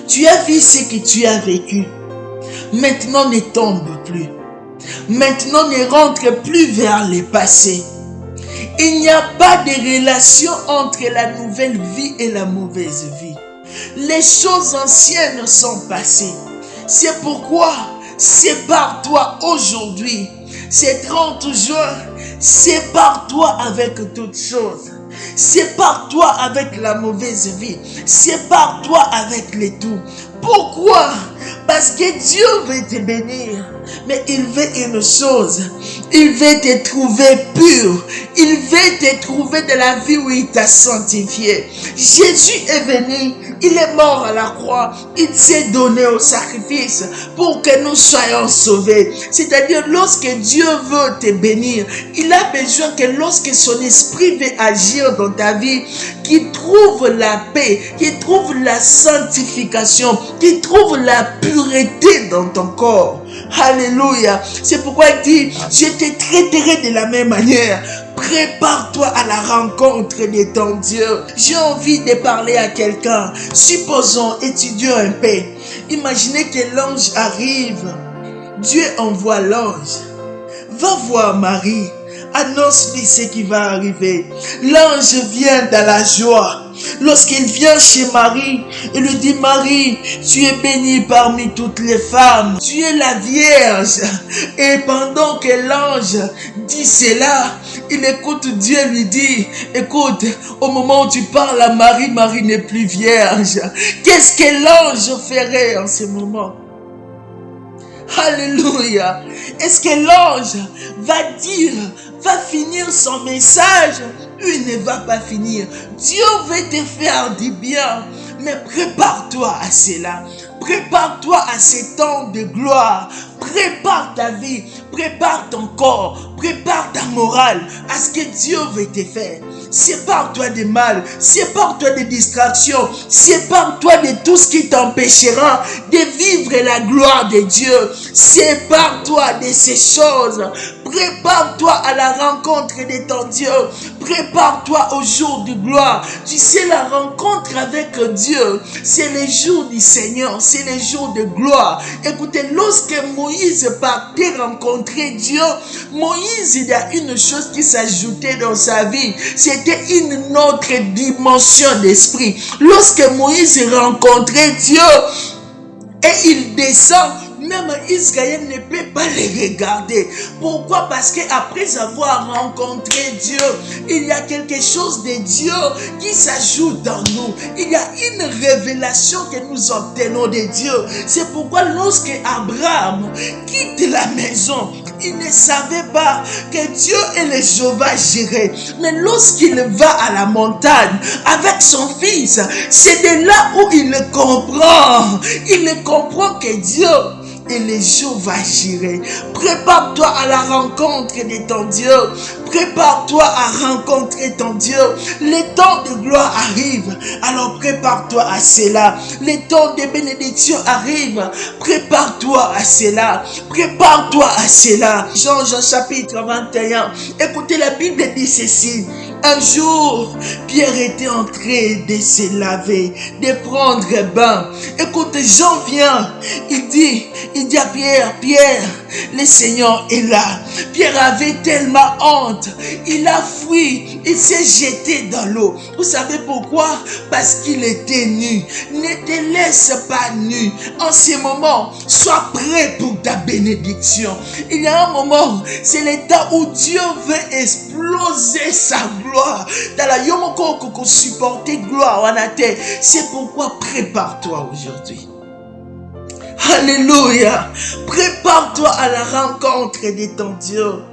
tu as vu ce que tu as vécu. Maintenant, ne tombe plus. Maintenant, ne rentre plus vers le passé. Il n'y a pas de relation entre la nouvelle vie et la mauvaise vie. Les choses anciennes sont passées. C'est pourquoi, sépare-toi aujourd'hui. C'est 30 juin. Sépare-toi avec toutes choses. Sépare-toi avec la mauvaise vie. Sépare-toi avec les tout. Pourquoi? Parce que Dieu veut te bénir. Mais il veut une chose. Il veut te trouver pur. Il veut te trouver de la vie où il t'a sanctifié. Jésus est venu. Il est mort à la croix. Il s'est donné au sacrifice pour que nous soyons sauvés. C'est-à-dire, lorsque Dieu veut te bénir, il a besoin que lorsque son esprit veut agir dans ta vie, qu'il trouve la paix, qu'il trouve la sanctification, qu'il trouve la pureté dans ton corps. Alléluia. C'est pourquoi il dit, je te traiterai de la même manière. Prépare-toi à la rencontre de ton Dieu. J'ai envie de parler à quelqu'un. Supposons, étudions un peu. Imaginez que l'ange arrive. Dieu envoie l'ange. Va voir Marie. Annonce-lui ce qui va arriver. L'ange vient dans la joie. Lorsqu'il vient chez Marie, il lui dit, Marie, tu es bénie parmi toutes les femmes. Tu es la Vierge. Et pendant que l'ange dit cela, il écoute Dieu lui dit, écoute, au moment où tu parles à Marie, Marie n'est plus vierge. Qu'est-ce que l'ange ferait en ce moment? Alléluia. Est-ce que l'ange va finir son message? Il ne va pas finir. Dieu veut te faire du bien. Mais prépare-toi à cela. Prépare-toi à ces temps de gloire. Prépare ta vie. Prépare ton corps. Prépare ta morale à ce que Dieu veut te faire. Sépare-toi des mal. Sépare-toi des distractions. Sépare-toi de tout ce qui t'empêchera de vivre la gloire de Dieu. Sépare-toi de ces choses. Prépare-toi à la rencontre de ton Dieu. Prépare-toi au jour de gloire. Tu sais, la rencontre avec Dieu, c'est le jour du Seigneur. C'est le jour de gloire. Écoutez, lorsque Moïse partait rencontrer Dieu, Moïse, il y a une chose qui s'ajoutait dans sa vie. C'était une autre dimension d'esprit. Lorsque Moïse rencontrait Dieu et il descend, même Israël ne peut pas les regarder. Pourquoi? Parce qu'après avoir rencontré Dieu, il y a quelque chose de Dieu qui s'ajoute dans nous. Il y a une révélation que nous obtenons de Dieu. C'est pourquoi lorsque Abraham quitte la maison, il ne savait pas que Dieu est le Jéhovah Jireh. Mais lorsqu'il va à la montagne avec son fils, c'est de là où il comprend. Il comprend que Dieu et les Jéhovah Jireh. Prépare-toi à la rencontre de ton Dieu. Prépare-toi à rencontrer ton Dieu. Les temps de gloire arrivent. Alors prépare-toi à cela. Les temps de bénédiction arrivent. Prépare-toi à cela. Prépare-toi à cela. Jean chapitre 21. Écoutez, la Bible dit ceci. Un jour, Pierre était en train de se laver, de prendre un bain. Écoute, Jean vient, il dit à Pierre, Pierre, le Seigneur est là. Pierre avait tellement honte, il a fui, il s'est jeté dans l'eau. Vous savez pourquoi? Parce qu'il était nu. Ne te laisse pas nu. En ce moment, sois prêt pour ta bénédiction. Il y a un moment, c'est le temps où Dieu veut exploser sa gloire. Dans la yomoko koko supporter gloire en terre. C'est pourquoi prépare-toi aujourd'hui. Alléluia. Prépare-toi à la rencontre de ton Dieu.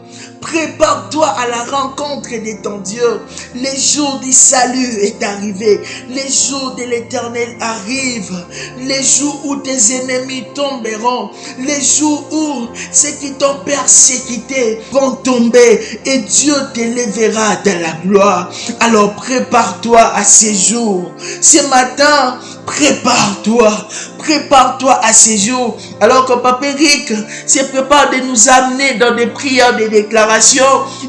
Prépare-toi à la rencontre de ton Dieu. Le jour du salut est arrivé. Le jour de l'Éternel arrive. Le jour où tes ennemis tomberont. Le jour où ceux qui t'ont persécuté vont tomber. Et Dieu t'élèvera dans la gloire. Alors prépare-toi à ces jours. Ce matin, prépare-toi. Prépare-toi à ces jours. Alors que Papa Eric se prépare de nous amener dans des prières, des déclarations,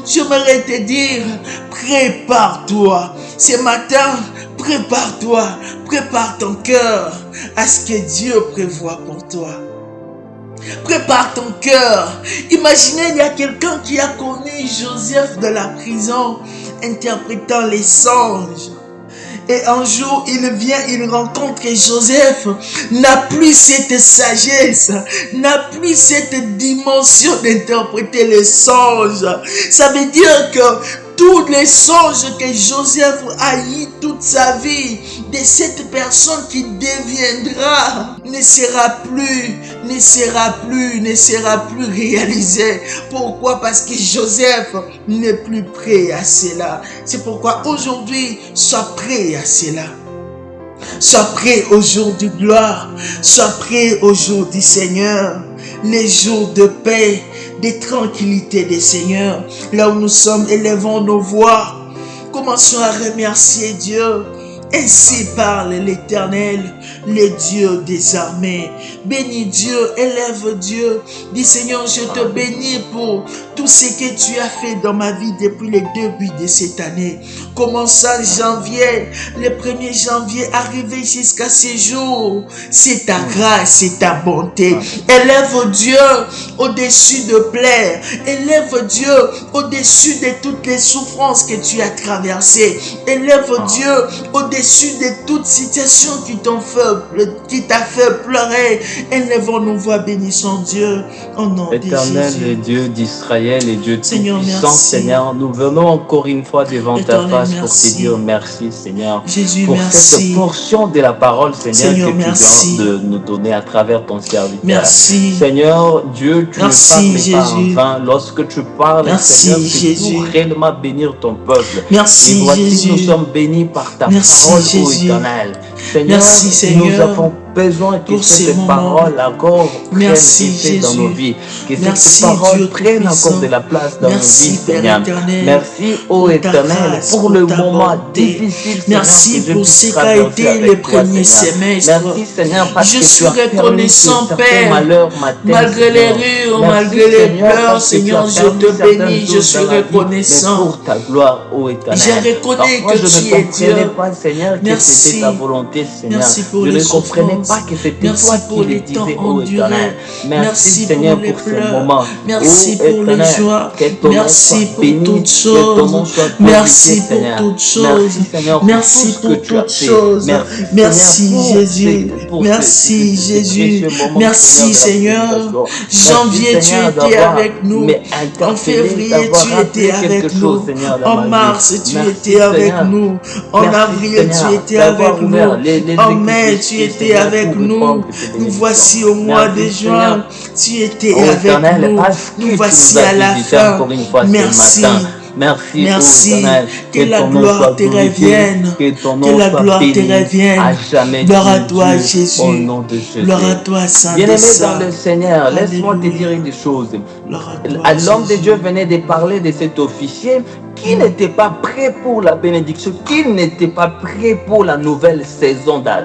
j'aimerais te dire, prépare-toi. Ce matin, prépare-toi. Prépare ton cœur à ce que Dieu prévoit pour toi. Prépare ton cœur. Imaginez, il y a quelqu'un qui a connu Joseph de la prison, interprétant les songes. Et un jour, il rencontre Joseph, n'a plus cette sagesse, n'a plus cette dimension d'interpréter les songes. Ça veut dire que tous les songes que Joseph a eu toute sa vie, de cette personne qui deviendra, ne sera plus réalisé. Pourquoi? Parce que Joseph n'est plus prêt à cela. C'est pourquoi aujourd'hui, sois prêt à cela. Sois prêt au jour de gloire. Sois prêt au jour du Seigneur. Les jours de paix, de tranquillité des Seigneurs. Là où nous sommes, élevons nos voix. Commençons à remercier Dieu. Ainsi parle l'Éternel, le Dieu des armées. Bénis Dieu, élève Dieu. Dis Seigneur, je te bénis pour tout ce que tu as fait dans ma vie depuis le début de cette année. Commençant janvier, le 1er janvier, arrivé jusqu'à ce jour. C'est ta grâce, c'est ta bonté. Élève Dieu au-dessus de plaire. Élève Dieu au-dessus de toutes les souffrances que tu as traversées. Élève Dieu au-dessus de toute situation qui t'a fait pleurer. Élevons nos voix, bénissons Dieu au nom de Jésus. Éternel Dieu d'Israël et Dieu Seigneur, tout-puissant, merci. Seigneur, nous venons encore une fois devant ta Éternel, face pour merci. te dire merci, Seigneur, Jésus, pour merci. cette portion de la parole, Seigneur, Seigneur, que merci. tu viens de nous donner à travers ton serviteur. Merci. Seigneur, Dieu, tu Merci, ne parles pas en Jésus. vain. Lorsque tu parles, Merci, Seigneur, c'est Jésus. pour réellement bénir ton peuple. Merci, Et voici, Jésus. nous sommes bénis par ta Merci, parole, ô Jésus. Éternel. Seigneur, Merci, Seigneur, nous avons besoin que pour ces cette moments. parole encore prenne Merci, effet dans Jésus. nos vies. Que Merci, cette parole Dieu prenne Tout-Puissant. encore de la place dans Merci, nos vies, Père Seigneur. éternel, Merci, ô pour ta Éternel, grâce, pour pour le ta moment bonté. difficile, Merci Seigneur, que pour je ce puisse qu'a traverser été avec le toi, premier Seigneur. semestre. Merci, Seigneur, parce Je que suis tu as permis que reconnaissant, certains Père, malheurs m'atteignent, malgré les Seigneur. rires, Merci, malgré les Seigneur, pleurs, parce que tu Seigneur, as je permis te certaines bénis, je choses suis dans ma vie, mais reconnaissant. pour ta gloire, ô Éternel. Je reconnais Parfois, que je tu ne es comprenais Dieu. pas, Seigneur, que Merci. c'était ta volonté, Seigneur. Merci pour Je les ne comprenais souffrances. pas que c'était Merci toi pour qui le les temps disais, ô endurés. Éternel. Merci, Merci Seigneur, pour les pour ce pleurs. moment. Merci Ô pour les Éternel, joies. que ton nom Merci soit pour béni, toutes que ton nom choses. soit Merci glorifié, pour Seigneur. toutes choses. Merci, Seigneur, pour Merci tout ce pour que tu as toutes fait. choses. Merci, Merci, Seigneur, Jésus. pour Merci, ce Jésus. précieux moment, Merci, Seigneur, de la Seigneur. prédication. Janvier, Merci, tu Seigneur, étais d'avoir avec nous. En février, tu étais avec nous. En mars, tu étais avec nous. En avril, tu étais avec nous. En mai, tu étais avec nous. Nous voici au mois de juin. Tu étais avec nous. Nous voici à la fin. Merci. Merci, Merci. ô Éternel, Que que la ton nom gloire soit te glorifié, revienne. que ton Que nom la soit gloire te béni revienne. à jamais. Gloire à Dieu, toi, Dieu, Jésus. au nom de Jésus. Gloire à toi, Saint Bien-aimé des dans Saints. le Seigneur, laisse-moi te Alléluia. dire des choses. Gloire à toi, L'homme de Jésus. Dieu venait de parler de cet officier qui n'était pas prêt pour la bénédiction, qui n'était pas prêt pour la nouvelle saison dans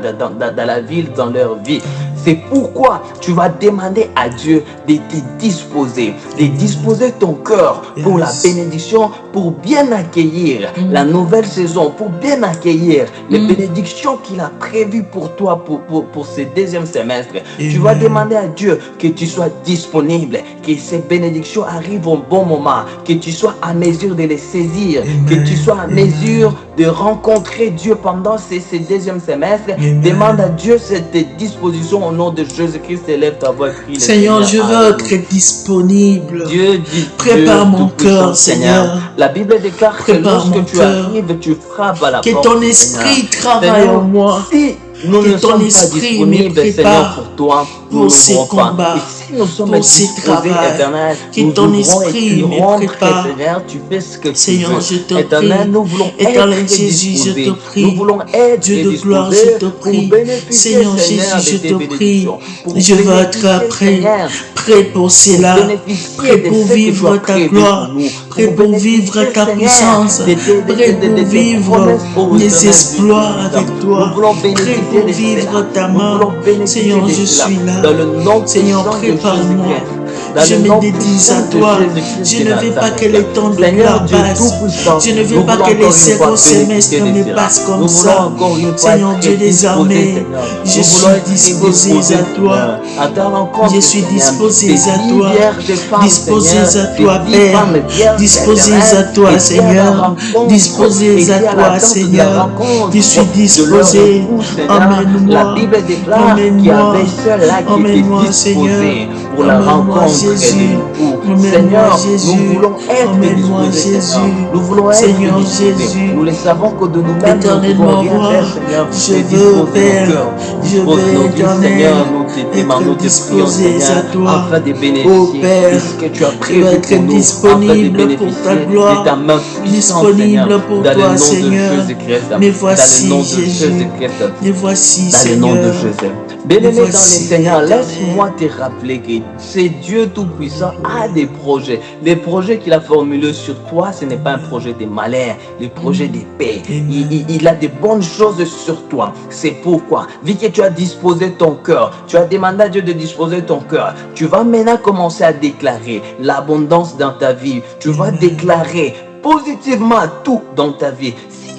la ville, dans leur vie. C'est pourquoi tu vas demander à Dieu de te disposer, de disposer ton cœur pour la bénédiction, pour bien accueillir la nouvelle saison, pour bien accueillir les bénédictions qu'il a prévues pour toi pour ce deuxième semestre. Tu vas demander à Dieu que tu sois disponible, que ces bénédictions arrivent au bon moment, que tu sois à mesure de les saisir, que tu sois à mesure de rencontrer Dieu pendant ce deuxième semestre. Demande à Dieu cette disposition au nom de Jésus-Christ. Élève ta voix, crie le Seigneur, je Seigneur. veux Alléluia. être disponible. Dieu dit, Prépare Dieu mon Tout-Puissant, cœur, Seigneur. La Bible déclare que Prépare mon lorsque tu cœur. arrives, tu frappes à la Que porte. ton du esprit Seigneur. travaille Seigneur, en moi. Si nous Que ne ton sommes pas esprit me disponibles, Seigneur, prépare pour toi, nous pour ne ces mourrons pas. combats, Et si nous sommes pour ces disposés, travaux. Éternel, Que nous ton ouvrons et esprit tu me rentres, prépare. Seigneur, tu fais ce que tu Seigneur, veux. je te Éternel, prie. nous voulons Éternel être Jésus, je disposés. te prie. Nous voulons être Dieu de disposés gloire, je te pour prie. bénéficier, Seigneur Seigneur, Jésus, de je tes te prie. bénédictions. Pour Je veux bénéficier, être prêt. Seigneur, Prêt pour cela. bénéficier Prêt de pour ce que tu vivre as ta prévu gloire. pour nous. Prêt pour vivre bénéficier, ta Seigneur, puissance. Prêt pour vivre les exploits avec toi. Nous voulons Prêt bénéficier pour de vivre cela. ta Nous main. voulons bénéficier Seigneur, de je cela. suis là. Dans le nom Seigneur, puissant de prépare-moi. Jésus-Christ. dans je le nom me dédie à puissant de toi. Jésus-Christ Je de ne veux pas Nazareth. que les temps de Seigneur gloire Dieu passent. Tout-Puissant, Je ne veux nous pas voulons que les encore une fois seconds semestres bénéficier me de cela. passent comme Nous voulons ça. encore une fois Seigneur être Dieu, disposés, désormais, Seigneur. je Nous voulons suis être disposé disposés, à toi. Seigneur, à ta rencontre, Je suis Seigneur. disposé Des à dix toi. vierges femmes, Disposé Seigneur. à toi, Des 10 Père. femmes vierges, Disposé Seigneur, à toi, et qui à la Seigneur. rencontre, Disposé et à qui à toi, l'attente de la Seigneur. rencontre Je suis de leur disposé. époux, Seigneur. La Emmène-moi. Bible déclare qu'il y Emmène-moi. avait ceux-là qui étaient Emmène-moi, Seigneur. disposés pour la Emmène-moi, rencontre de Jésus. l'époux. Emmène-moi, Seigneur, Jésus. nous voulons être Emmène-moi, disposés, Jésus. Seigneur. Nous voulons être Seigneur disposés. Jésus. Nous les savons que de nous-mêmes, nous ne Éternellement pouvons rien roi, faire, Seigneur. je Mais veux, dispose nos Père, cœurs, je dispose veux, nos vies, Éternel, Seigneur. Nous te demandons, nous être te prions, disposé Seigneur, à toi. afin de Ô bénéficier Père, de ce que tu as je prévu veux pour être nous, afin de disponible pour ta bénéficier gloire, de ta main puissante, disponible Seigneur, pour dans le toi, nom Seigneur. de Jésus-Christ, Mais dans voici, le nom de Jésus. Jésus-Christ. Me voici, Dans le nom de Seigneur. Jésus. Bien-aimé dans le voici, Seigneur, Éternel. laisse-moi te rappeler que c'est Dieu Tout-Puissant a des projets. Les projets qu'il a formulés sur toi, ce n'est pas un projet de malheur, le projet de paix. Il a de bonnes choses sur toi. C'est pourquoi, vu que tu as disposé ton cœur, tu as demandé à Dieu de disposer ton cœur, tu vas maintenant commencer à déclarer l'abondance dans ta vie. Tu vas déclarer positivement tout dans ta vie.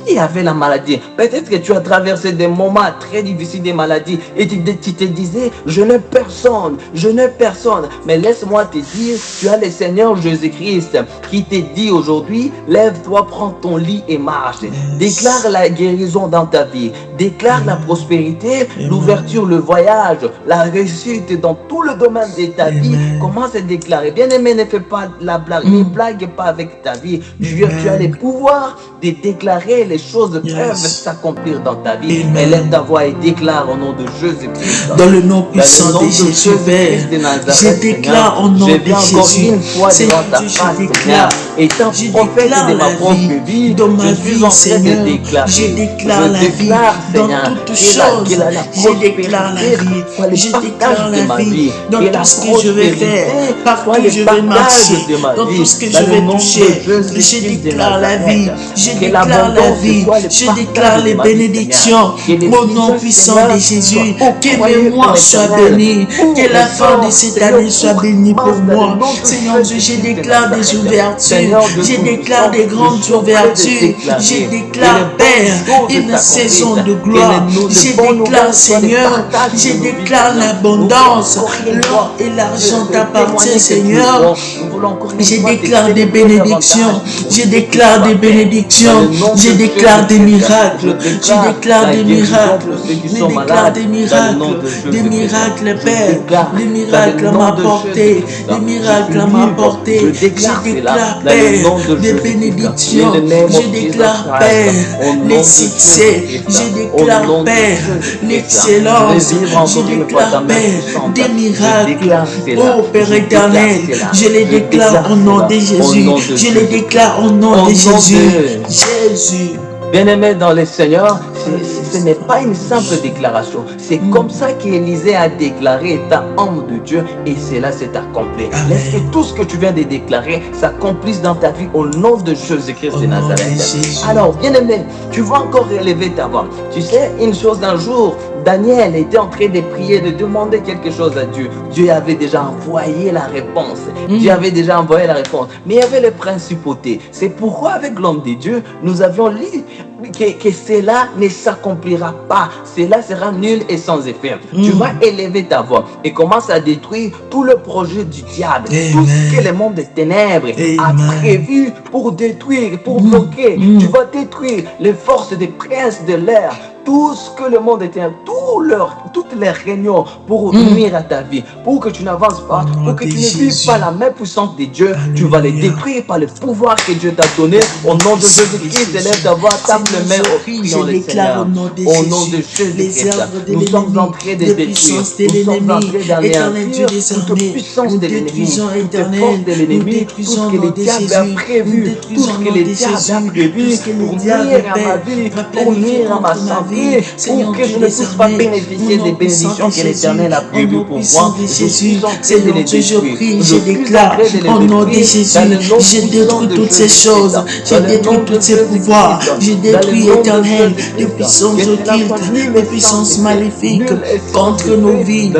S'il y avait la maladie, peut-être que tu as traversé des moments très difficiles de maladie et tu te disais, je n'ai personne, je n'ai personne. Mais laisse-moi te dire, tu as le Seigneur Jésus-Christ qui te dit aujourd'hui, lève-toi, prends ton lit et marche. Déclare la guérison dans ta vie, déclare la prospérité, l'ouverture, le voyage, la réussite dans tout le domaine de ta vie. Commence à déclarer. Bien-aimé, ne fais pas la blague, ne blague pas avec ta vie. Tu as le pouvoir de déclarer les choses peuvent s'accomplir dans ta vie. Élève ta voix et déclare au nom de Jésus-Christ. Dans le nom puissant de Jésus, Père, je déclare au nom de Jésus. Seigneur, je déclare. Étant prophète de ma propre vie, dans ma je suis vie, en train Seigneur. de déclarer. Je déclare la vie dans toutes choses. Je déclare la vie. Je déclare la vie dans tout ce que je vais faire, partout où je vais marcher, dans tout ce que je vais toucher. Je déclare la vie. Je déclare la vie. Je déclare les bénédictions au nom puissant de Jésus. Que mes mois soient bénis. Que la fin de cette année soit bénie pour moi. Seigneur Dieu, je déclare des ouvertures. Je déclare des grandes ouvertures. Je déclare, Père, une saison de gloire. Je déclare, Seigneur, je déclare l'abondance. L'or et l'argent t'appartiennent, Seigneur. Je déclare des bénédictions. Je déclare des bénédictions. Je déclare des miracles. Je déclare des miracles. Je déclare des miracles. Des miracles, Père. Des miracles à m'apporter. Des miracles à m'apporter. Je déclare, Père, des bénédictions. Je déclare, Père, les succès. Je déclare, Père, l'excellence. Je déclare, Père, des miracles. Oh, Père éternel, je les déclare au nom de Jésus. Je les déclare au nom de Jésus. Jésus. Bien-aimé dans le Seigneur, ce n'est pas une simple déclaration. C'est comme ça qu'Élisée a déclaré ta homme de Dieu et cela s'est accompli. Laisse que tout ce que tu viens de déclarer s'accomplisse dans ta vie au nom de Jésus-Christ de Nazareth. Alors, bien-aimé, tu vas encore relever ta voix. Tu sais, une chose d'un jour, Daniel était en train de prier, de demander quelque chose à Dieu. Dieu avait déjà envoyé la réponse. Dieu avait déjà envoyé la réponse. Mais il y avait les principautés. C'est pourquoi avec l'homme de Dieu, nous avions lu que cela ne s'accomplira pas. Cela sera nul et sans effet. Tu vas élever ta voix et commence à détruire tout le projet du diable. Tout ce que le monde des ténèbres a prévu pour détruire, pour bloquer. Tu vas détruire les forces des princes de l'air. Tout ce que le monde était, toutes les réunions pour nuire à ta vie, pour que tu n'avances pas, pour que tu ne vives pas la main puissante de Dieu, tu vas les détruire par le pouvoir que Dieu t'a donné. Au nom de Jésus-Christ, élève ta voix, tape le main au prions le Seigneur. Au nom de Jésus-Christ, nous sommes en train de détruire, nous sommes en train d'anéantir toute puissance de l'ennemi, toute force de l'ennemi, tout ce que le diable a prévu, tout ce que le diable a prévu pour nuire à ma vie, pour nuire à ma santé, prier pour que je ne puisse pas bénéficier des bénédictions que l'Éternel a prévues pour moi. Je suis en train de les détruire. Je déclare au nom de Jésus, je détruis toutes ces choses, je détruis tous ces pouvoirs, je détruis, Éternel, les puissances occultes, les puissances maléfiques contre nos vies.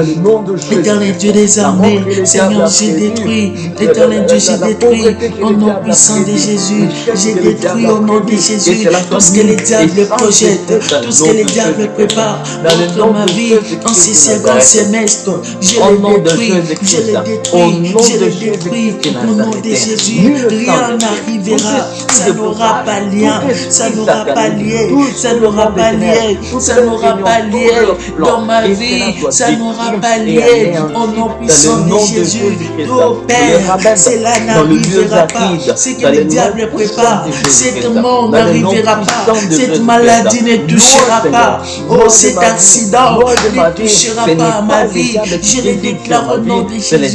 Éternel Dieu des armées, Seigneur, j'ai détruit, Éternel Dieu, j'ai détruit au nom puissant de Jésus, j'ai détruit au nom de Jésus tout ce que les diables projettent, tout ce que les diables préparent contre ma vie en ces second semestre. Je les détruis, je les détruis, je les détruis au nom de Jésus. Rien n'arrivera, ça n'aura pas lien, ça n'aura pas lié, ça n'aura pas lié, ça n'aura pas lié dans ma vie, ça n'aura pas lié au nom puissant de Jésus. Oh Père, cela n'arrivera pas, ce que les diables préparent, cette mort n'arrivera pas, cette maladie ne touchera pas, oh cet accident ne touchera pas à ma vie. Je le déclare au nom de Jésus, je le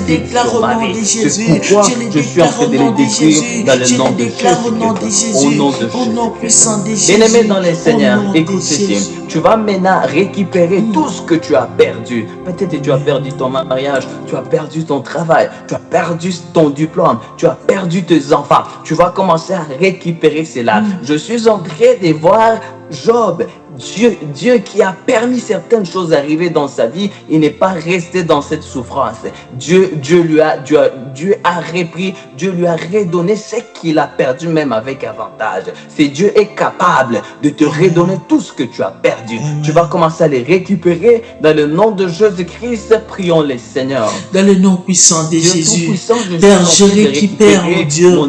déclare au nom de Jésus, je le déclare au nom de Jésus, je le déclare au nom de Jésus, au nom puissant de Jésus. Bien-aimé dans le Seigneur, écoute ceci. Tu vas maintenant récupérer tout ce que tu as perdu. Peut-être que tu as perdu ton mariage, tu as perdu ton travail, tu as perdu ton diplôme, tu as perdu tes enfants. Tu vas commencer à récupérer cela. Je suis en train de voir Job. Dieu qui a permis certaines choses d'arriver dans sa vie, il n'est pas resté dans cette souffrance. Dieu a repris, Dieu lui a redonné ce qu'il a perdu même avec avantage. C'est Dieu est capable de te redonner tout ce que tu as perdu. Tu vas commencer à les récupérer dans le nom de Jésus-Christ. Prions le Seigneur. Dans le nom puissant de Jésus, Père, je récupère, mon Dieu,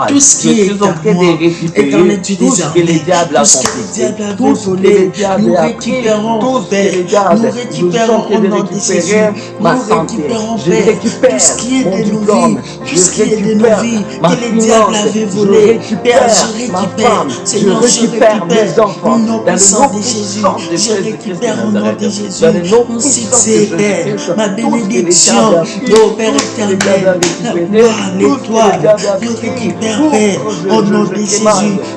tout ce qui est à moi, éternel Dieu des armées, tout ce que les diables avaient volé. Nous récupérons, Père, nous récupérons au nom de Jésus, nous récupérons, Père, tout ce qui est de nos vies, tout ce qui est de nos vies, que les diables avaient volé. Père, je récupère, Seigneur, je récupère, au nom puissant de Jésus, je récupère au nom de Jésus, mon succès, Père, ma bénédiction, oh Père éternel, la gloire, l'étoile, je récupère, Père, au nom de Jésus.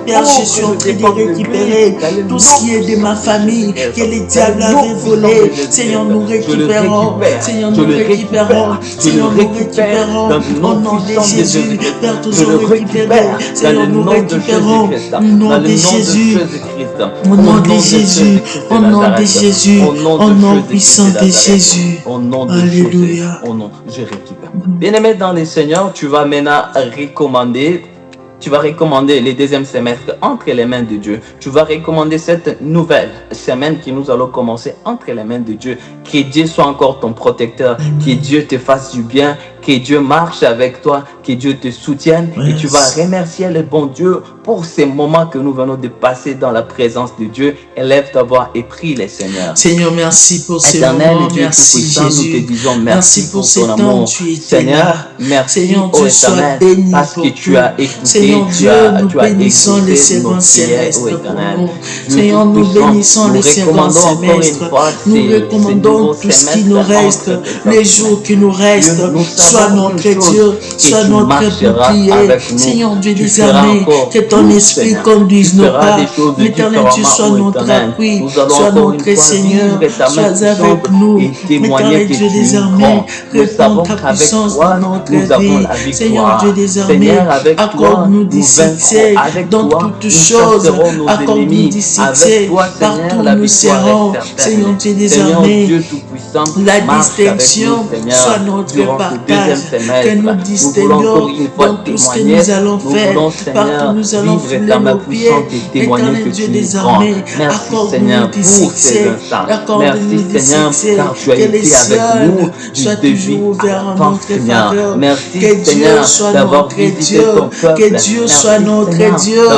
Père, je suis en train de récupérer tout ce qui est de ma famille, que les diables avaient volé. Seigneur, nous récupérons. Seigneur, nous récupérons. Seigneur, nous récupérons. Au nom de Jésus, Père, toujours récupéré. Seigneur, nous récupérons. Au nom de Jésus. Au nom de Jésus. Au nom de Jésus. Au nom puissant de Jésus. Alléluia. Au nom, je récupère. Bien-aimé dans le Seigneur, tu vas maintenant recommander. Tu vas recommander le deuxième semestre entre les mains de Dieu. Tu vas recommander cette nouvelle semaine que nous allons commencer entre les mains de Dieu. Que Dieu soit encore ton protecteur. Que Dieu te fasse du bien. Que Dieu marche avec toi. Que Dieu te soutienne. Et tu vas remercier le bon Dieu pour ces moments que nous venons de passer dans la présence de Dieu. Élève ta voix et prie le Seigneur. Seigneur, merci pour ces moments. Merci Jésus. Nous te disons merci pour ces ton amour. Seigneur, merci Seigneur, ô Éternel béni parce que tu as écouté. Seigneur Dieu, nous bénissons les seconds semestres pour nous. Seigneur, nous bénissons les seconds semestres. Nous recommandons tout ce qui nous reste, les jours qui nous restent. Sois notre Dieu, sois notre bouclier. Seigneur Dieu des armées, que ton esprit conduise nos pas. L'éternel Dieu soit notre appui, soit notre Seigneur, sois avec nous. L'éternel Dieu des armées, réponds ta puissance dans notre vie. Seigneur Dieu des armées, accorde-nous du succès dans toutes choses. Accorde-nous du succès partout où nous serons. Seigneur Dieu des armées, la distinction soit notre partage. Que nous distinguions dans tout ce que nous allons faire. Partout nous allons fouler nos pieds. Éternel Dieu des armées, accorde-nous du succès. Accorde-nous du succès. Que les cieux soient toujours ouverts en notre faveur. Que Dieu soit notre Dieu. Que Dieu soit notre Dieu.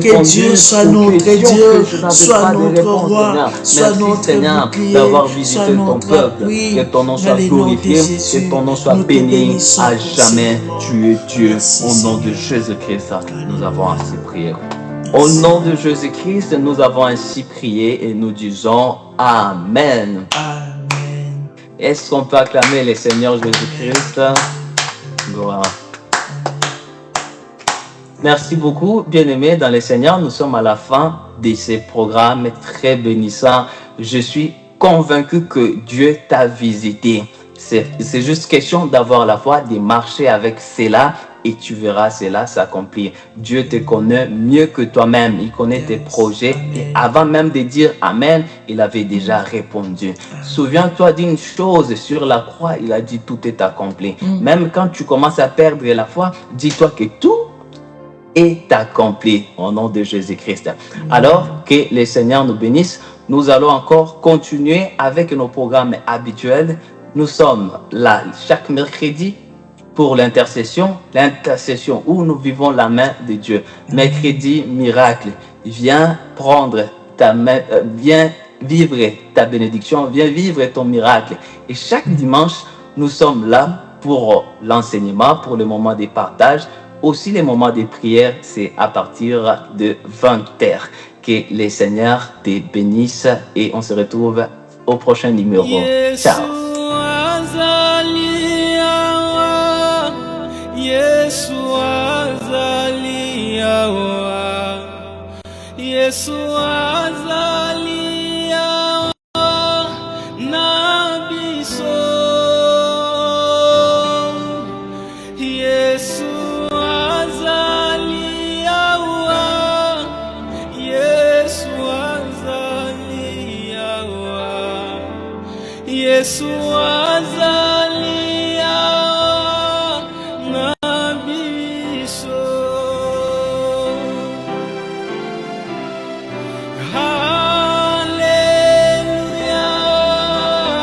Que Dieu soit notre Dieu. Soit notre roi. Soit notre bouclier. Soit notre appui. Que ton nom soit glorifié. Que ton nom soit béni à jamais. Tu es Dieu. Au nom de Jésus-Christ, nous avons ainsi prié. Au nom de Jésus-Christ, nous avons ainsi prié et nous disons Amen. Amen. Est-ce qu'on peut acclamer le Seigneur Jésus-Christ? Gloire. Merci beaucoup, bien-aimés dans le Seigneur. Nous sommes à la fin de ces programmes très bénissants. Je suis convaincu que Dieu t'a visité. C'est juste question d'avoir la foi, de marcher avec cela et tu verras cela s'accomplir. Dieu te connaît mieux que toi-même. Il connaît tes projets. Et avant même de dire Amen, il avait déjà répondu. Souviens-toi d'une chose, sur la croix, il a dit tout est accompli. Même quand tu commences à perdre la foi, dis-toi que tout est accompli au nom de Jésus-Christ. Alors que le Seigneur nous bénisse, nous allons encore continuer avec nos programmes habituels. Nous sommes là chaque mercredi pour l'intercession où nous vivons la main de Dieu. Mercredi, miracle. Viens prendre ta main, viens vivre ta bénédiction, viens vivre ton miracle. Et chaque dimanche, nous sommes là pour l'enseignement, pour le moment de partage. Aussi, les moments de prière, c'est à partir de 20h. Que les Seigneurs te bénissent et on se retrouve au prochain numéro. Ciao. Yesu azali